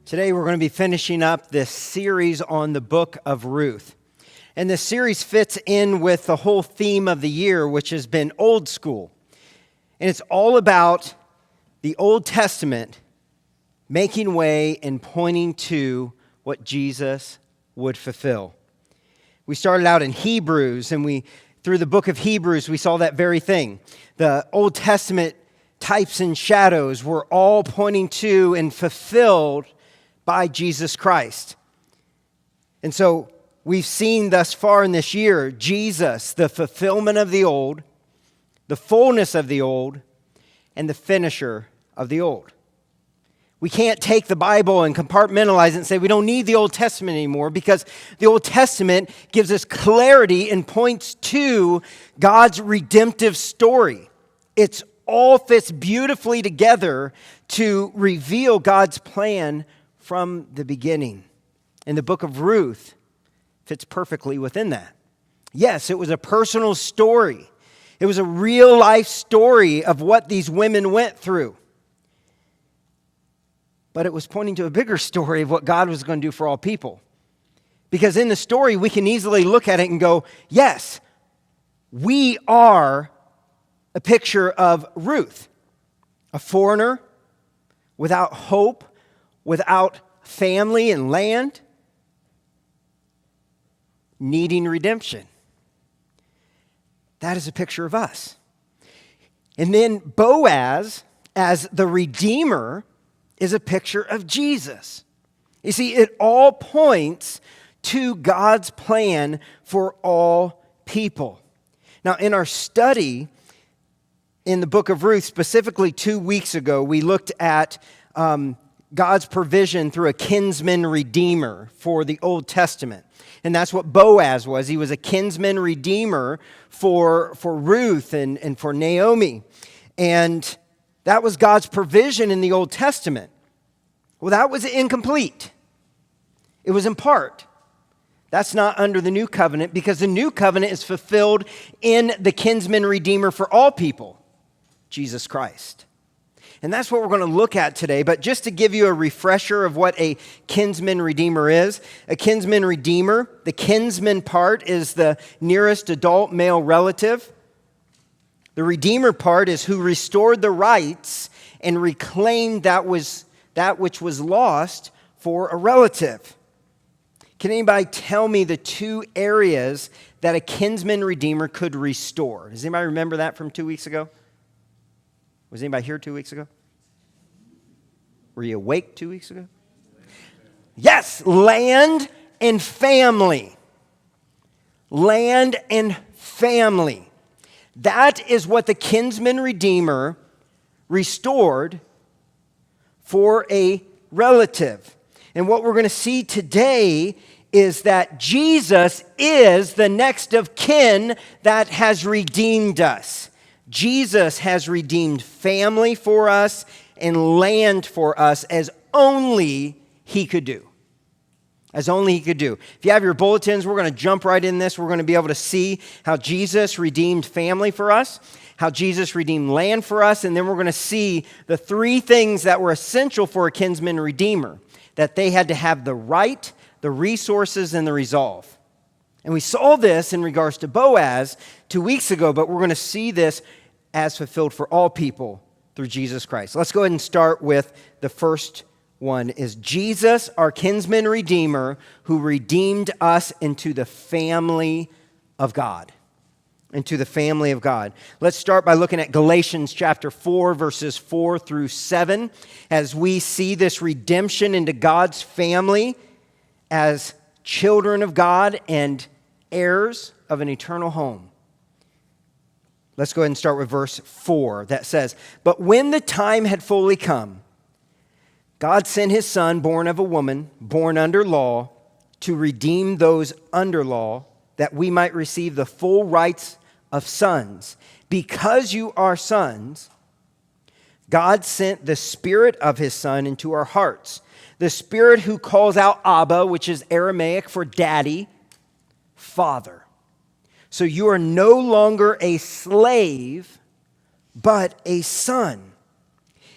Today we're going to be finishing up this series on the book of Ruth. And this series fits in with the whole theme of the year, which has been old school. And it's all about the Old Testament making way and pointing to what Jesus would fulfill. We started out in Hebrews, and through the book of Hebrews, we saw that very thing. The Old Testament types and shadows were all pointing to and fulfilled by Jesus Christ. And so we've seen thus far in this year, Jesus, the fulfillment of the old, the fullness of the old, and the finisher of the old. We can't take the Bible and compartmentalize it and say we don't need the Old Testament anymore, because the Old Testament gives us clarity and points to God's redemptive story. It all fits beautifully together to reveal God's plan from the beginning. And the book of Ruth fits perfectly within that. Yes, it was a personal story. It was a real life story of what these women went through. But it was pointing to a bigger story of what God was going to do for all people. Because in the story, we can easily look at it and go, yes, we are a picture of Ruth, a foreigner without hope, without family and land, needing redemption. That is a picture of us. And then Boaz, as the Redeemer, is a picture of Jesus. You see, it all points to God's plan for all people. Now, in our study in the book of Ruth, specifically 2 weeks ago, we looked at God's provision through a kinsman redeemer for the Old Testament. And that's what Boaz was. He was a kinsman redeemer for Ruth and for Naomi. And that was God's provision in the Old Testament. Well, that was incomplete. It was in part. That's not under the new covenant, because the new covenant is fulfilled in the kinsman redeemer for all people, Jesus Christ. And that's what we're going to look at today. But just to give you a refresher of what a kinsman redeemer is, a kinsman redeemer, the kinsman part is the nearest adult male relative. The redeemer part is who restored the rights and reclaimed that which was lost for a relative. Can anybody tell me the two areas that a kinsman redeemer could restore? Does anybody remember that from 2 weeks ago? Was anybody here 2 weeks ago? Were you awake 2 weeks ago? Yes, land and family. Land and family. That is what the kinsman redeemer restored for a relative. And what we're going to see today is that Jesus is the next of kin that has redeemed us. Jesus has redeemed family for us and land for us as only He could do. As only He could do. If you have your bulletins, we're going to jump right in this. We're going to be able to see how Jesus redeemed family for us, how Jesus redeemed land for us, and then we're going to see the three things that were essential for a kinsman redeemer, that they had to have the right, the resources, and the resolve. And we saw this in regards to Boaz 2 weeks ago, but we're going to see this as fulfilled for all people through Jesus Christ. Let's go ahead and start with the first one, is Jesus, our kinsman redeemer, who redeemed us into the family of God. Into the family of God. Let's start by looking at Galatians chapter 4, verses 4 through 7, as we see this redemption into God's family as children of God and heirs of an eternal home. Let's go ahead and start with verse 4 that says, "But when the time had fully come, God sent His Son, born of a woman, born under law, to redeem those under law, that we might receive the full rights of sons. Because you are sons, God sent the Spirit of His Son into our hearts, the Spirit who calls out Abba, which is Aramaic for daddy, Father. So you are no longer a slave, but a son.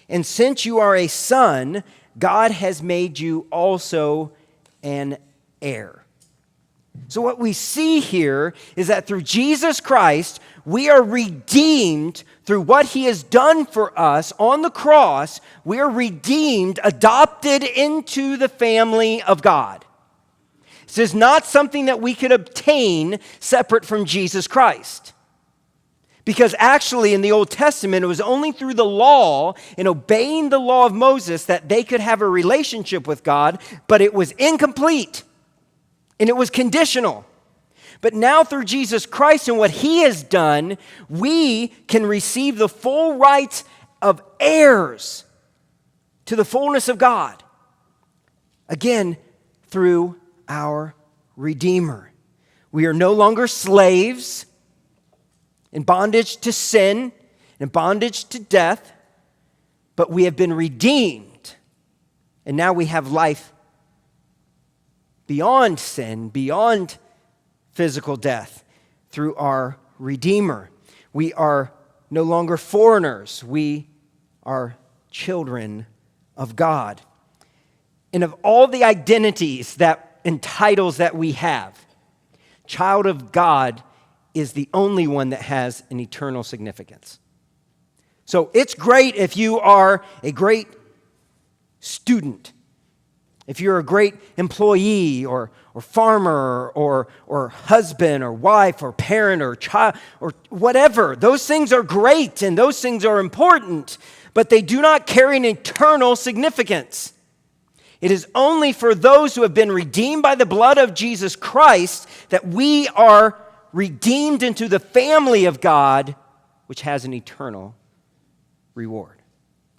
And since you are a son, God has made you also an heir. So what we see here is that through Jesus Christ, we are redeemed through what he has done for us on the cross. We are redeemed, adopted into the family of God. This is not something that we could obtain separate from Jesus Christ. Because actually in the Old Testament, it was only through the law and obeying the law of Moses that they could have a relationship with God, but it was incomplete and it was conditional. But now through Jesus Christ and what he has done, we can receive the full rights of heirs to the fullness of God. Again, through our Redeemer. We are no longer slaves in bondage to sin, in bondage to death, but we have been redeemed. And now we have life beyond sin, beyond physical death, through our Redeemer. We are no longer foreigners. We are children of God. And of all the identities and titles that we have, child of God is the only one that has an eternal significance. So it's great if you are a great student, if you're a great employee or farmer or husband or wife or parent or child or whatever. Those things are great and those things are important, but they do not carry an eternal significance. It is only for those who have been redeemed by the blood of Jesus Christ that we are redeemed into the family of God, which has an eternal reward,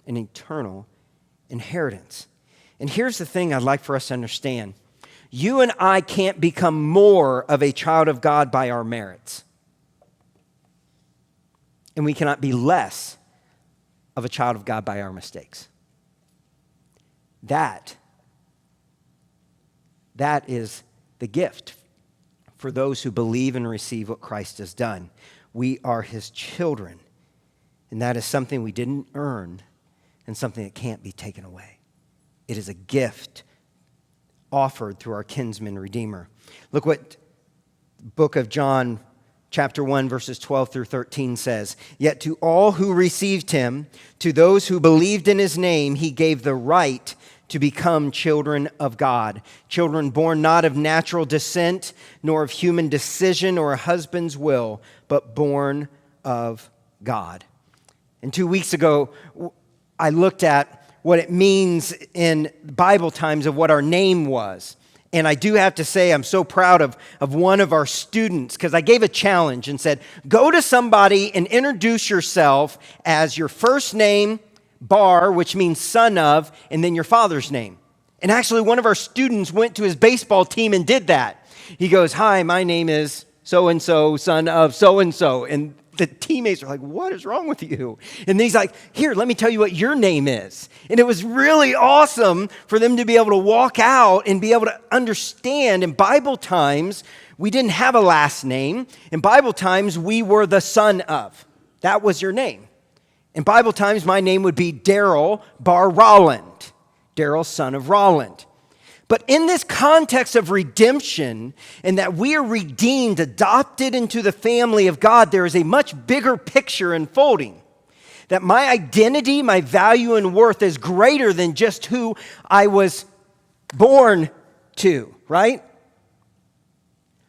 an eternal inheritance. And here's the thing I'd like for us to understand. You and I can't become more of a child of God by our merits. And we cannot be less of a child of God by our mistakes. That is the gift for those who believe and receive what Christ has done. We are his children, and that is something we didn't earn and something that can't be taken away. It is a gift offered through our kinsman Redeemer. Look what the book of John, chapter 1, verses 12 through 13 says. Yet to all who received him, to those who believed in his name, he gave the right to become children of God. Children born not of natural descent, nor of human decision or a husband's will, but born of God. And 2 weeks ago, I looked at what it means in Bible times of what our name was. And I do have to say I'm so proud of one of our students, because I gave a challenge and said, go to somebody and introduce yourself as your first name, Bar, which means son of, and then your father's name. And actually, one of our students went to his baseball team and did that. He goes, hi, my name is so-and-so, son of so-and-so. And the teammates are like, what is wrong with you? And he's like, here, let me tell you what your name is. And it was really awesome for them to be able to walk out and be able to understand. In Bible times, we didn't have a last name. In Bible times, we were the son of. That was your name. In Bible times, my name would be Daryl Bar Rolland, Daryl, son of Rolland. But in this context of redemption and that we are redeemed, adopted into the family of God, there is a much bigger picture unfolding. That my identity, my value and worth is greater than just who I was born to, right?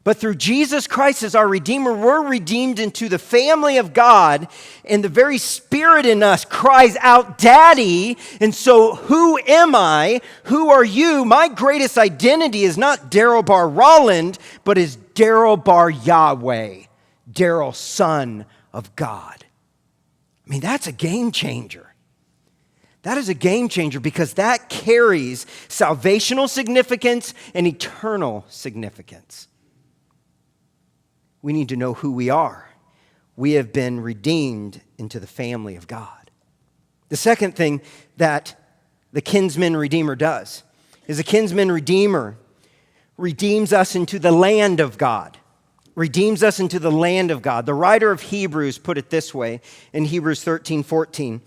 But through Jesus Christ as our Redeemer, we're redeemed into the family of God, and the very Spirit in us cries out, Daddy. And so who am I? Who are you? My greatest identity is not Daryl Bar Rolland, but is Daryl Bar Yahweh, Daryl, son of God. I mean, that's a game changer. That is a game changer because that carries salvational significance and eternal significance. We need to know who we are. We have been redeemed into the family of God. The second thing that the kinsman redeemer does is the kinsman redeemer redeems us into the land of God. Redeems us into the land of God. The writer of Hebrews put it this way in Hebrews 13:14.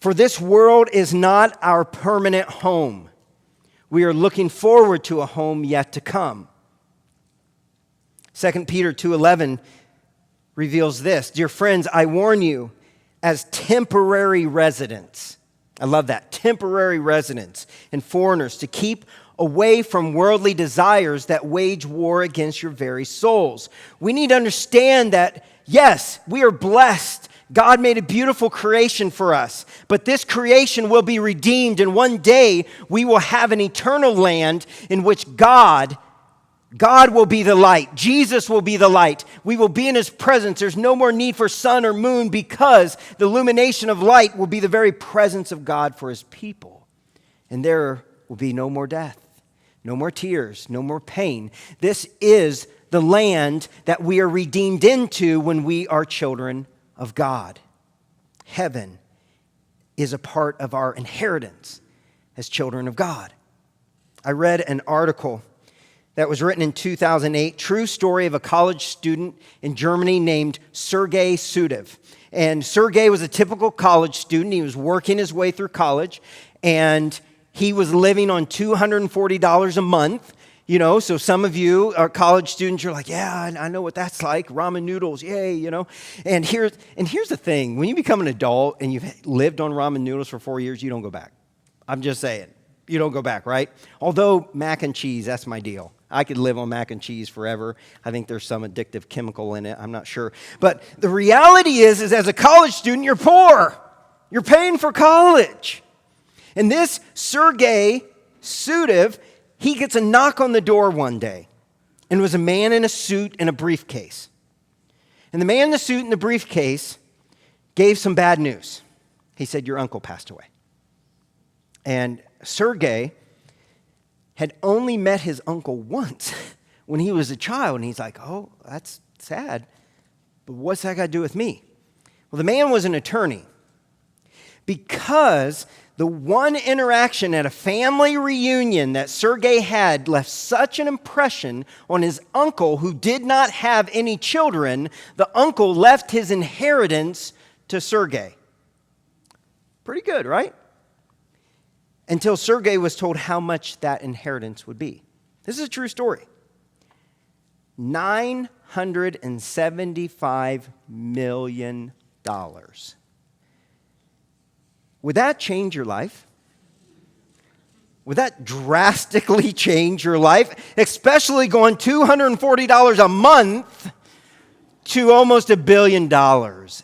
For this world is not our permanent home. We are looking forward to a home yet to come. 2 Peter 2:11 reveals this. Dear friends, I warn you as temporary residents. I love that. Temporary residents and foreigners to keep away from worldly desires that wage war against your very souls. We need to understand that, yes, we are blessed. God made a beautiful creation for us, but this creation will be redeemed, and one day we will have an eternal land in which God will be the light. Jesus will be the light. We will be in his presence. There's no more need for sun or moon because the illumination of light will be the very presence of God for his people. And there will be no more death, no more tears, no more pain. This is the land that we are redeemed into when we are children of God. Heaven is a part of our inheritance as children of God. I read an article that was written in 2008, true story of a college student in Germany named Sergei Sudev. And Sergei was a typical college student. He was working his way through college, and he was living on $240 a month. You know, so some of you are college students, you're like, yeah, I know what that's like, ramen noodles, yay, you know. And here's the thing, when you become an adult and you've lived on ramen noodles for 4 years, you don't go back. I'm just saying, you don't go back, right? Although mac and cheese, that's my deal. I could live on mac and cheese forever. I think there's some addictive chemical in it, I'm not sure. But the reality is as a college student, you're poor. You're paying for college. And this Sergei Sudev, he gets a knock on the door one day, and it was a man in a suit and a briefcase. And the man in the suit and the briefcase gave some bad news. He said, your uncle passed away. And Sergei had only met his uncle once when he was a child, and he's like, oh, that's sad, but what's that got to do with me? Well, the man was an attorney because the one interaction at a family reunion that Sergei had left such an impression on his uncle who did not have any children, the uncle left his inheritance to Sergei. Pretty good, right? Until Sergei was told how much that inheritance would be. This is a true story. $975 million. Would that change your life? Would that drastically change your life? Especially going $240 a month to almost $1 billion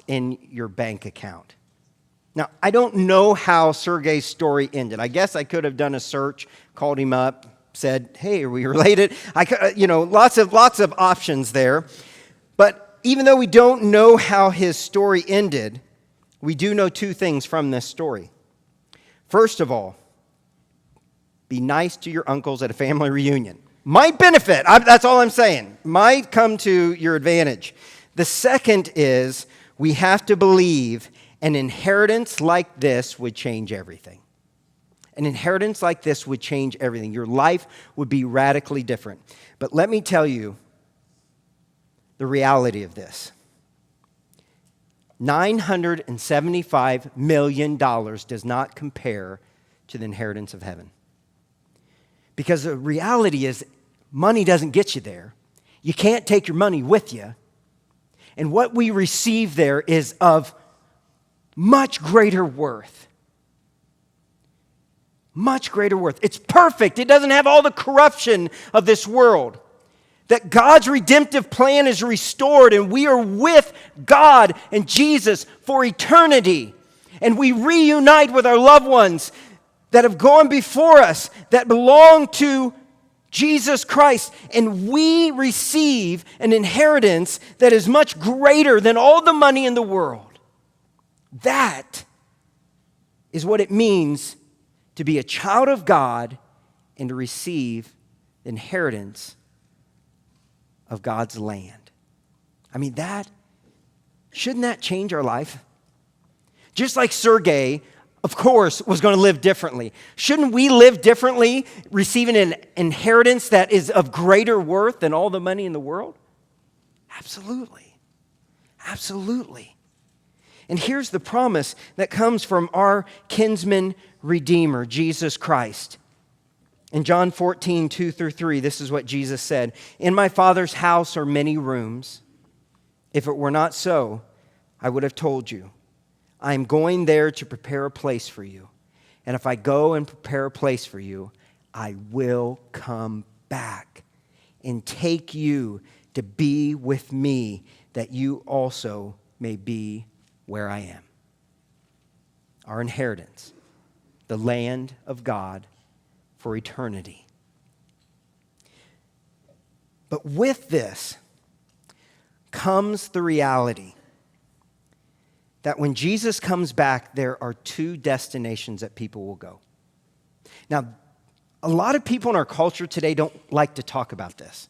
in your bank account. Now, I don't know how Sergei's story ended. I guess I could have done a search, called him up, said, hey, are we related? Lots of options there. But even though we don't know how his story ended, we do know two things from this story. First of all, be nice to your uncles at a family reunion. Might benefit, that's all I'm saying. Might come to your advantage. The second is we have to believe an inheritance like this would change everything. An inheritance like this would change everything. Your life would be radically different. But let me tell you the reality of this. $975 million does not compare to the inheritance of heaven. Because the reality is, money doesn't get you there. You can't take your money with you. And what we receive there is of much greater worth. Much greater worth. It's perfect. It doesn't have all the corruption of this world. That God's redemptive plan is restored and we are with God and Jesus for eternity. And we reunite with our loved ones that have gone before us, that belong to Jesus Christ. And we receive an inheritance that is much greater than all the money in the world. That is what it means to be a child of God and to receive the inheritance of God's land. I mean, shouldn't that change our life? Just like Sergei, of course, was going to live differently. Shouldn't we live differently, receiving an inheritance that is of greater worth than all the money in the world? Absolutely. Absolutely. And here's the promise that comes from our kinsman redeemer, Jesus Christ. In John 14, 2 through 3, this is what Jesus said. In my Father's house are many rooms. If it were not so, I would have told you. I am going there to prepare a place for you. And if I go and prepare a place for you, I will come back and take you to be with me, that you also may be where I am. Our inheritance, the land of God for eternity. But with this comes the reality that when Jesus comes back, there are two destinations that people will go. Now, a lot of people in our culture today don't like to talk about this.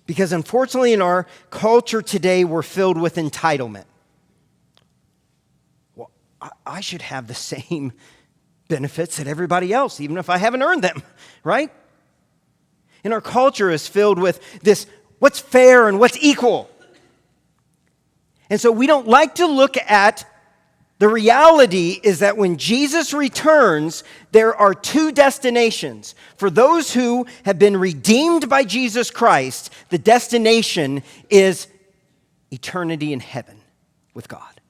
Because unfortunately in our culture today, we're filled with entitlement. Well, I should have the same benefits that everybody else, even if I haven't earned them, right? And our culture is filled with this, what's fair and what's equal. And so we don't like to look at the reality is that when Jesus returns, there are two destinations. For those who have been redeemed by Jesus Christ, the destination is eternity in heaven with God.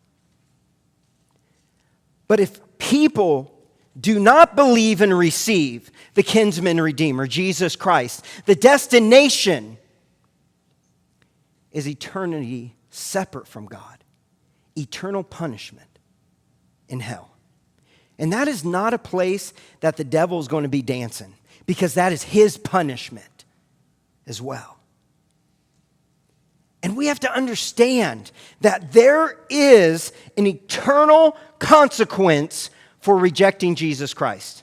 But if people do not believe and receive the kinsman redeemer, Jesus Christ, the destination is eternity separate from God, eternal punishment in hell. And that is not a place that the devil is going to be dancing, because that is his punishment as well. And we have to understand that there is an eternal consequence for rejecting Jesus Christ.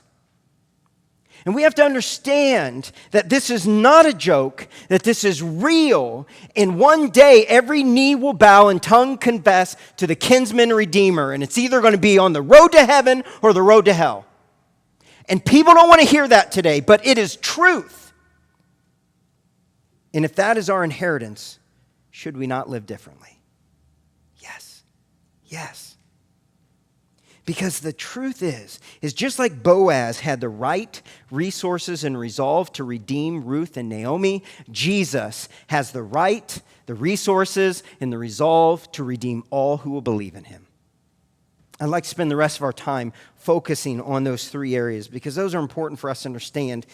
And we have to understand that this is not a joke, that this is real. And one day, every knee will bow and tongue confess to the kinsman redeemer. And it's either going to be on the road to heaven or the road to hell. And people don't want to hear that today, but it is truth. And if that is our inheritance, should we not live differently? Yes. Yes. Because the truth is just like Boaz had the right resources and resolve to redeem Ruth and Naomi, Jesus has the right, the resources, and the resolve to redeem all who will believe in him. I'd like to spend the rest of our time focusing on those three areas, because those are important for us to understand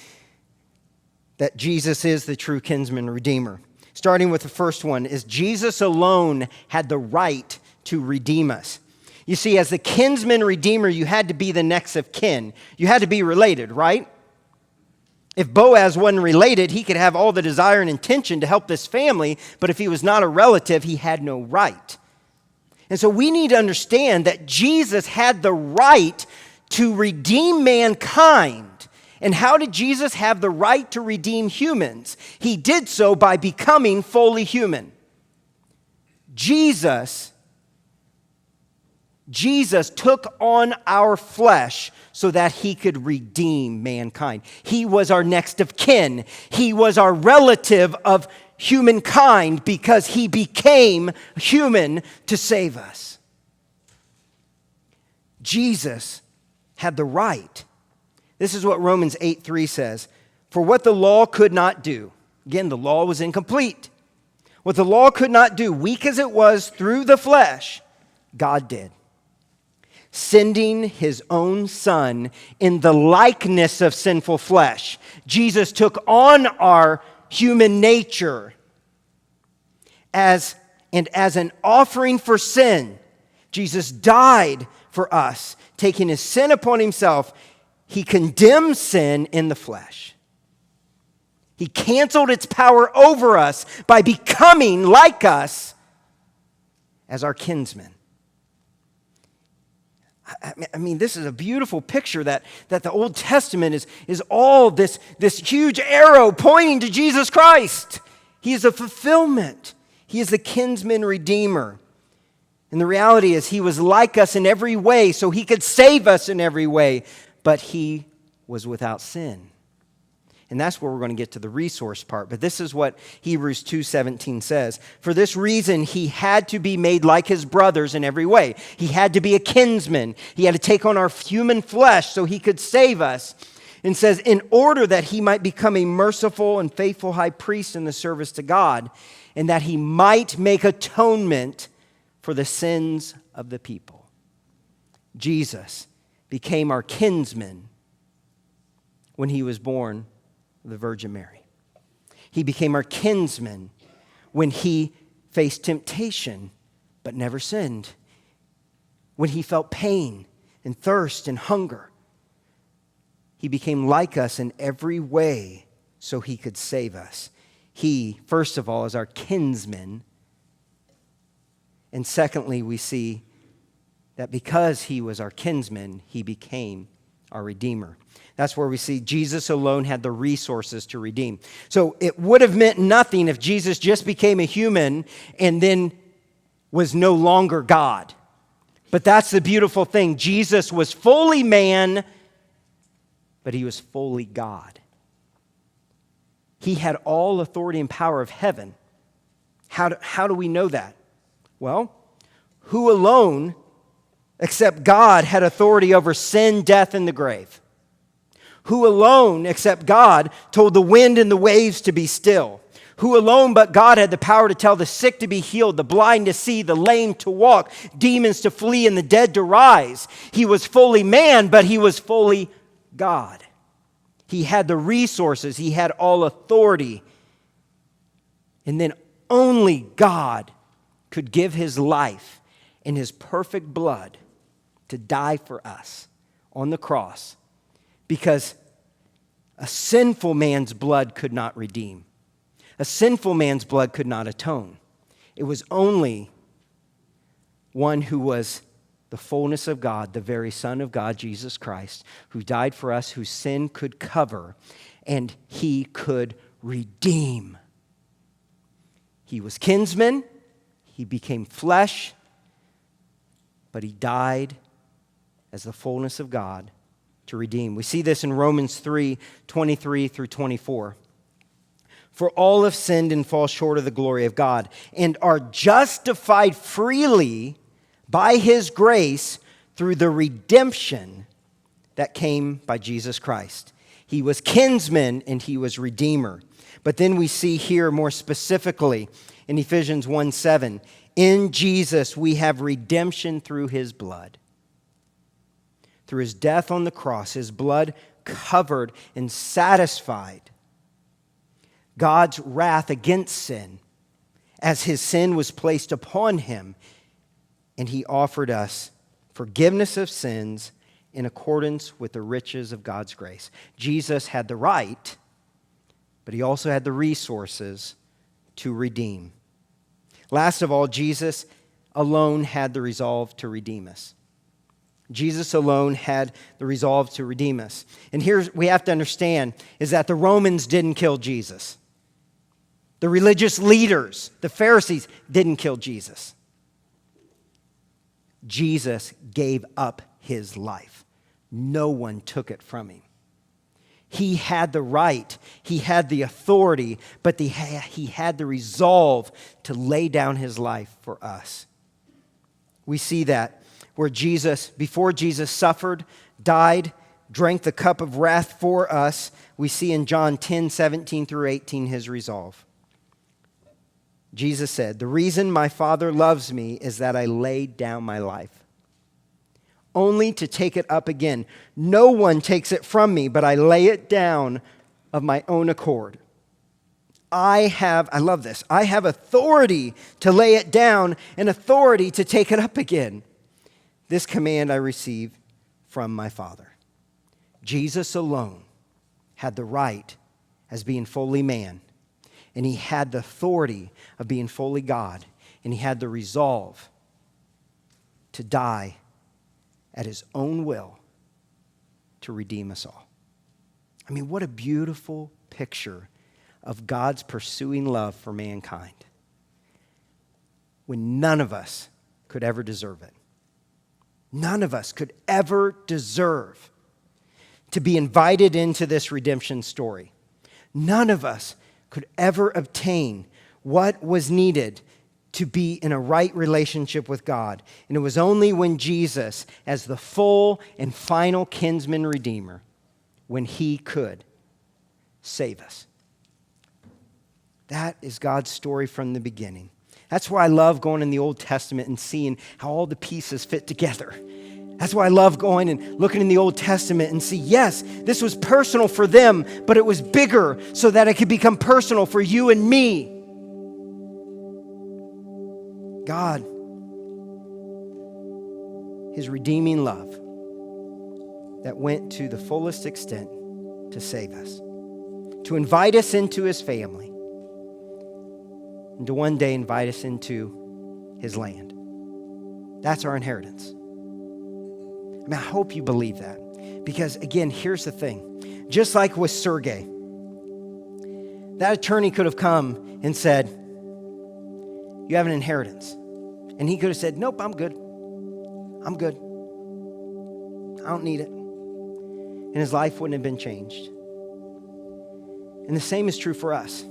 that Jesus is the true kinsman redeemer. Starting with the first one, is Jesus alone had the right to redeem us. You see, as the kinsman redeemer, you had to be the next of kin. You had to be related, right? If Boaz wasn't related, he could have all the desire and intention to help this family, but if he was not a relative, he had no right. And so we need to understand that Jesus had the right to redeem mankind. And how did Jesus have the right to redeem humans? He did so by becoming fully human. Jesus took on our flesh so that he could redeem mankind. He was our next of kin. He was our relative of humankind because he became human to save us. Jesus had the right. This is what Romans 8:3 says. For what the law could not do, again, the law was incomplete. What the law could not do, weak as it was through the flesh, God did, sending his own son in the likeness of sinful flesh. Jesus took on our human nature as an offering for sin. Jesus died for us, taking his sin upon himself. He condemned sin in the flesh. He canceled its power over us by becoming like us as our kinsman. I mean, this is a beautiful picture that the Old Testament is all this huge arrow pointing to Jesus Christ. He is a fulfillment. He is the kinsman redeemer. And the reality is he was like us in every way, so he could save us in every way. But he was without sin. And that's where we're going to get to the resource part. But this is what Hebrews 2:17 says. For this reason, he had to be made like his brothers in every way. He had to be a kinsman. He had to take on our human flesh so he could save us. And says, in order that he might become a merciful and faithful high priest in the service to God, and that he might make atonement for the sins of the people. Jesus became our kinsman when he was born of the Virgin Mary. He became our kinsman when he faced temptation but never sinned. When he felt pain and thirst and hunger. He became like us in every way so he could save us. He, first of all, is our kinsman. And secondly, we see that because he was our kinsman, he became our Redeemer. That's where we see Jesus alone had the resources to redeem. So it would have meant nothing if Jesus just became a human and then was no longer God. But that's the beautiful thing. Jesus was fully man, but he was fully God. He had all authority and power of heaven. How do we know that? Well, who alone except God had authority over sin, death, and the grave? Who alone except God told the wind and the waves to be still? Who alone but God had the power to tell the sick to be healed, the blind to see, the lame to walk, demons to flee, and the dead to rise? He was fully man, but he was fully God. He had the resources. He had all authority. And then only God could give his life in his perfect blood to die for us on the cross, because a sinful man's blood could not redeem. A sinful man's blood could not atone. It was only one who was the fullness of God, the very Son of God, Jesus Christ, who died for us, whose sin could cover, and he could redeem. He was kinsman, he became flesh, but he died as the fullness of God to redeem. We see this in Romans 3:23 through 24. For all have sinned and fall short of the glory of God, and are justified freely by his grace through the redemption that came by Jesus Christ. He was kinsman and he was redeemer. But then we see here more specifically in Ephesians 1:7, in Jesus we have redemption through his blood. Through his death on the cross, his blood covered and satisfied God's wrath against sin, as his sin was placed upon him, and he offered us forgiveness of sins in accordance with the riches of God's grace. Jesus had the right, but he also had the resources to redeem. Last of all, Jesus alone had the resolve to redeem us. Jesus alone had the resolve to redeem us. And here we have to understand is that the Romans didn't kill Jesus. The religious leaders, the Pharisees, didn't kill Jesus. Jesus gave up his life. No one took it from him. He had the right, he had the authority, but he had the resolve to lay down his life for us. We see that where Jesus, before Jesus suffered, died, drank the cup of wrath for us, we see in John 10:17 through 18 his resolve. Jesus said, "The reason my Father loves me is that I laid down my life, only to take it up again. No one takes it from me, but I lay it down of my own accord. I love this, I have authority to lay it down and authority to take it up again. This command I receive from my Father." Jesus alone had the right as being fully man, and he had the authority of being fully God, and he had the resolve to die at his own will to redeem us all. I mean, what a beautiful picture of God's pursuing love for mankind when none of us could ever deserve it. None of us could ever deserve to be invited into this redemption story. none of us could ever obtain what was needed to be in a right relationship with God. And it was only when Jesus, as the full and final kinsman redeemer, when he could save us. That is God's story from the beginning. That's why I love going in the Old Testament and seeing how all the pieces fit together. That's why I love going and looking in the Old Testament and see, yes, this was personal for them, but it was bigger so that it could become personal for you and me. God, his redeeming love that went to the fullest extent to save us, to invite us into his family, and to one day invite us into his land. That's our inheritance. I mean, I hope you believe that. Because again, here's the thing. Just like with Sergei, that attorney could have come and said, you have an inheritance. And he could have said, nope, I'm good. I'm good. I don't need it. And his life wouldn't have been changed. And the same is true for us.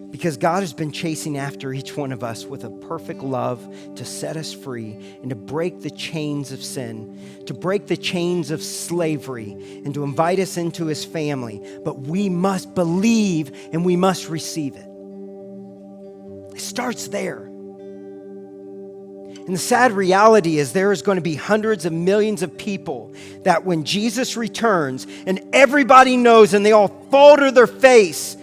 Because God has been chasing after each one of us with a perfect love to set us free and to break the chains of sin, to break the chains of slavery, and to invite us into his family. But we must believe and we must receive it. It starts there. And the sad reality is there is going to be hundreds of millions of people that when Jesus returns and everybody knows and they all fall to their face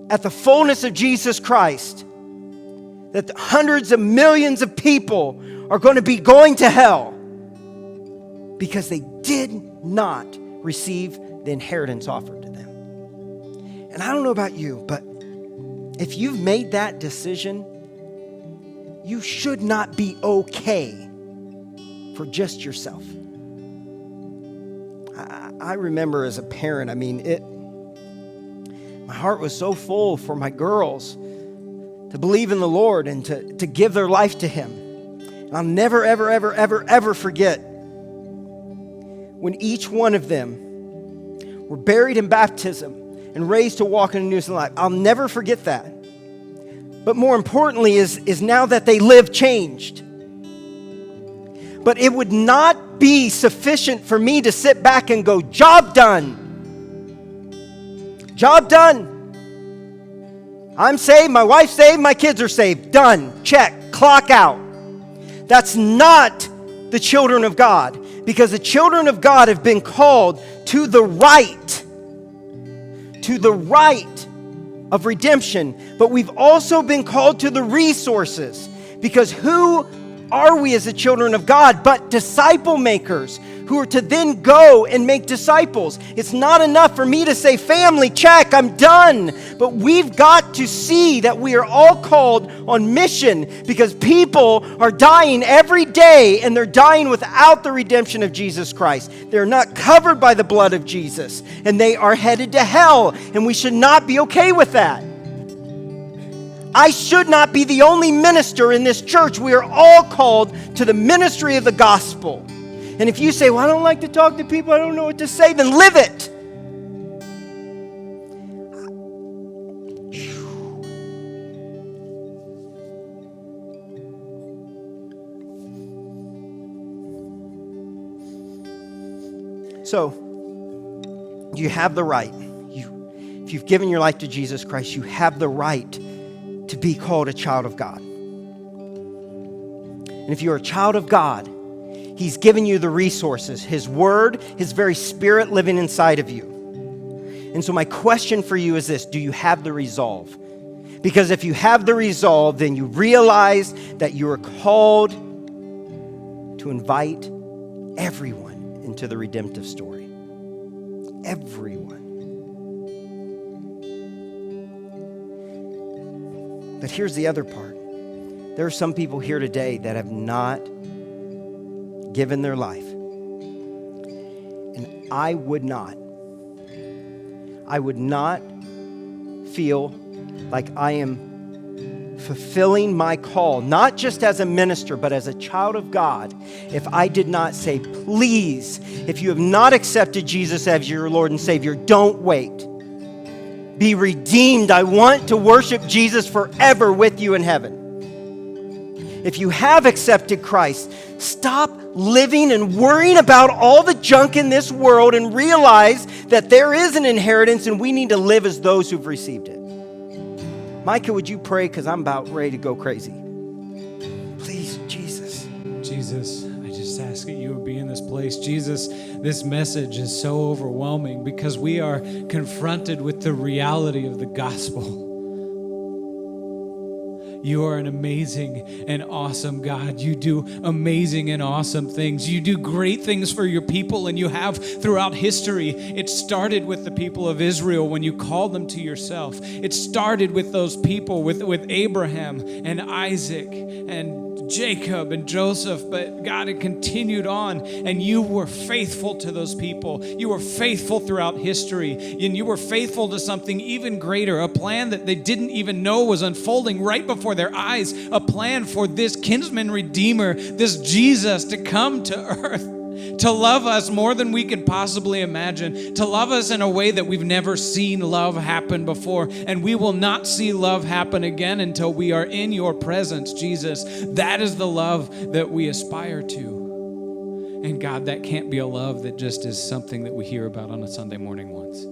at the fullness of Jesus Christ, that hundreds of millions of people are going to be going to hell because they did not receive the inheritance offered to them. And I don't know about you, but if you've made that decision, you should not be okay for just yourself. I remember as a parent, my heart was so full for my girls to believe in the Lord and to give their life to him. And I'll never, ever, ever, ever, ever forget when each one of them were buried in baptism and raised to walk in a newness of life. I'll never forget that. But more importantly is now that they live changed. But it would not be sufficient for me to sit back and go, job done. Job done. I'm saved, my wife's saved, my kids are saved. Done. Check. Clock out. That's not the children of God. Because the children of God have been called to the right of redemption. But we've also been called to the resources. Because who are we as the children of God but disciple makers who are to then go and make disciples? It's not enough for me to say, family, check, I'm done. But we've got to see that we are all called on mission because people are dying every day and they're dying without the redemption of Jesus Christ. They're not covered by the blood of Jesus and they are headed to hell, and we should not be okay with that. I should not be the only minister in this church. We are all called to the ministry of the gospel. And if you say, well, I don't like to talk to people, I don't know what to say, then live it. So, you have the right. If you've given your life to Jesus Christ, you have the right to be called a child of God. And if you're a child of God, He's given you the resources, His Word, His very Spirit living inside of you. And so my question for you is this: do you have the resolve? Because if you have the resolve, then you realize that you are called to invite everyone into the redemptive story. Everyone. But here's the other part. There are some people here today that have not given their life. And I would not feel like I am fulfilling my call, not just as a minister, but as a child of God, if I did not say, please, if you have not accepted Jesus as your Lord and Savior, don't wait. Be redeemed. I want to worship Jesus forever with you in heaven. If you have accepted Christ, stop living and worrying about all the junk in this world and realize that there is an inheritance and we need to live as those who've received it. Micah, would you pray? Because I'm about ready to go crazy. Please, Jesus. Jesus, I just ask that you would be in this place. Jesus, this message is so overwhelming because we are confronted with the reality of the gospel. You are an amazing and awesome God. You do amazing and awesome things. You do great things for your people, and you have throughout history. It started with the people of Israel when you called them to yourself. It started with those people, with Abraham and Isaac and Jacob and Joseph, but God, it continued on, and you were faithful to those people. You were faithful throughout history, and you were faithful to something even greater, a plan that they didn't even know was unfolding right before their eyes, a plan for this kinsman redeemer, this Jesus to come to earth, to love us more than we can possibly imagine, to love us in a way that we've never seen love happen before, and we will not see love happen again until we are in your presence, Jesus. That is the love that we aspire to. And God, that can't be a love that just is something that we hear about on a Sunday morning once.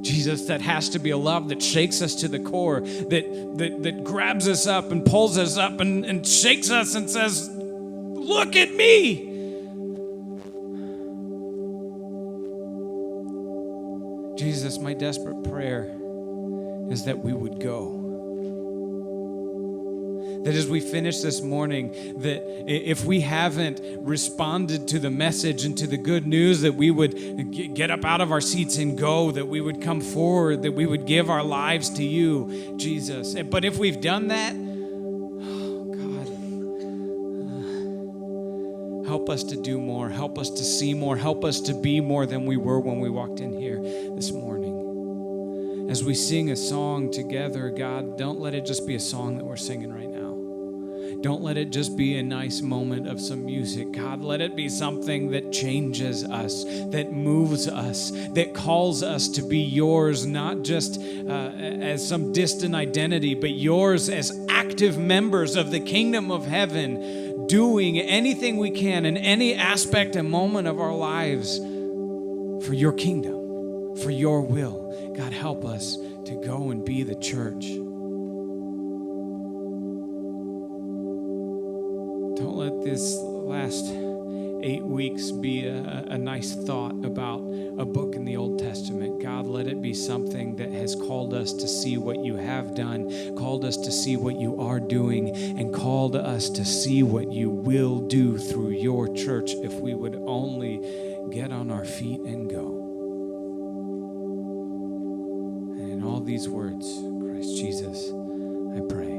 Jesus, that has to be a love that shakes us to the core, that grabs us up and pulls us up and shakes us and says, look at me. Jesus, my desperate prayer is that we would go. That as we finish this morning, that if we haven't responded to the message and to the good news, that we would get up out of our seats and go, that we would come forward, that we would give our lives to you, Jesus. But if we've done that, help us to do more. Help us to see more. Help us to be more than we were when we walked in here this morning. As we sing a song together, God, don't let it just be a song that we're singing right now. Don't let it just be a nice moment of some music. God, let it be something that changes us, that moves us, that calls us to be yours, not just as some distant identity, but yours as active members of the kingdom of heaven, doing anything we can in any aspect and moment of our lives for your kingdom, for your will. God, help us to go and be the church. Don't let this last 8 weeks be a nice thought about a book in the Old Testament. God, let it be something that has called us to see what you have done, called us to see what you are doing, and called us to see what you will do through your church if we would only get on our feet and go. And in all these words, Christ Jesus, I pray.